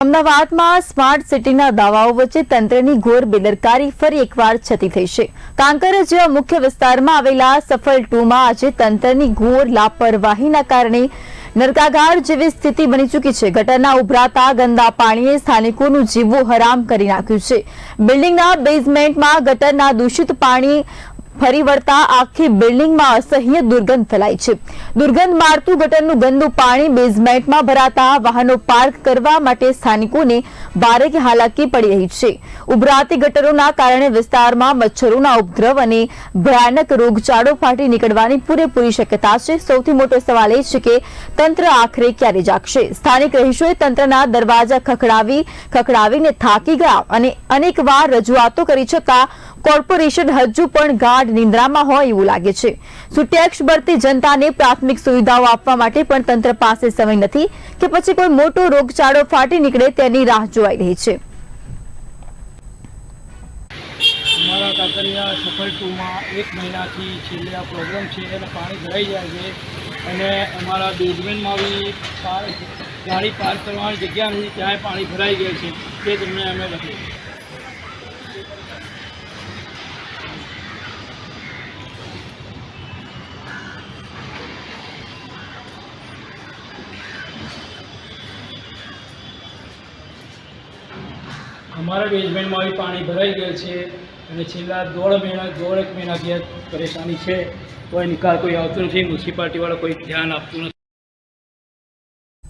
અમદાવાદમાં સ્માર્ટ સિટીના દાવાઓ વચ્ચે તંત્રની ઘોર બેદરકારી ફરી એકવાર છતી થઈ છે। કાંકરિયા જેવા મુખ્ય વિસ્તારમાં આવેલા સફલ 2માં આજે તંત્રની ઘોર લાપરવાહીના કારણે નરકાગાર જેવી સ્થિતિ બની ચૂકી છે। ગટરના ઉભરાતા ગંદા પાણીએ સ્થાનિકોનું જીવવું હરામ કરી નાખ્યું છે। બિલ્ડિંગના બેઝમેન્ટમાં ગટરના દૂષિત પાણી ફરી વળતા આખી બિલ્ડિંગમાં અસહ્ય દુર્ગંધ ફેલાઈ છે। દુર્ગંધ મારતું ગટરનું ગંદુ પાણી બેઝમેન્ટમાં ભરાતા વાહનો પાર્ક કરવા માટે સ્થાનિકોને ભારે હાલાકી પડી રહી છે। ઉભરાતી ગટરોના કારણે વિસ્તારમાં મચ્છરોના ઉપદ્રવ અને ભયાનક રોગચાળો ફાટી નીકળવાની પૂરેપૂરી શક્યતા છે। સૌથી મોટો સવાલ એ છે કે તંત્ર આખરે ક્યારે જાગશે। સ્થાનિક રહીશોએ તંત્રના દરવાજા ખખડાવીને થાકી ગયા અને અનેકવાર રજૂઆતો કરી છતાં કોર્પોરેશન હજુ પણ ગાઢ નિંદ્રામાં હોય એવું લાગે છે। શું ટેક્સ ભરતી જનતાને પ્રાથમિક સુવિધાઓ આપવા માટે પણ તંત્ર પાસે સમય નથી કે પછી કોઈ મોટો રોગચાળો ફાટી નીકળે તેની રાહ જોવાઈ રહી છે। અમારા કાંકરિયા સફલ 2માં 1 મહિનાથી છેલ્લે આ પ્રોબ્લેમ છે અને પાણી ભરાઈ જાય છે અને અમારા બેઝમેન્ટમાં બી ગાડી પાર્ક કરવાની જગ્યા નથી, ત્યાંય પાણી ભરાઈ ગયું છે। તે તમને અમે બતાવીએ। हमारा बेसमेंट में पानी भराई गए છે અને છેલ્લા દોઢ એક મહિનાથી પરેશાની છે। કોઈ નિકાલ કોઈ આવતું નથી, મ્યુનિસિપાલિટી વાળા કોઈ ધ્યાન આપતું નથી।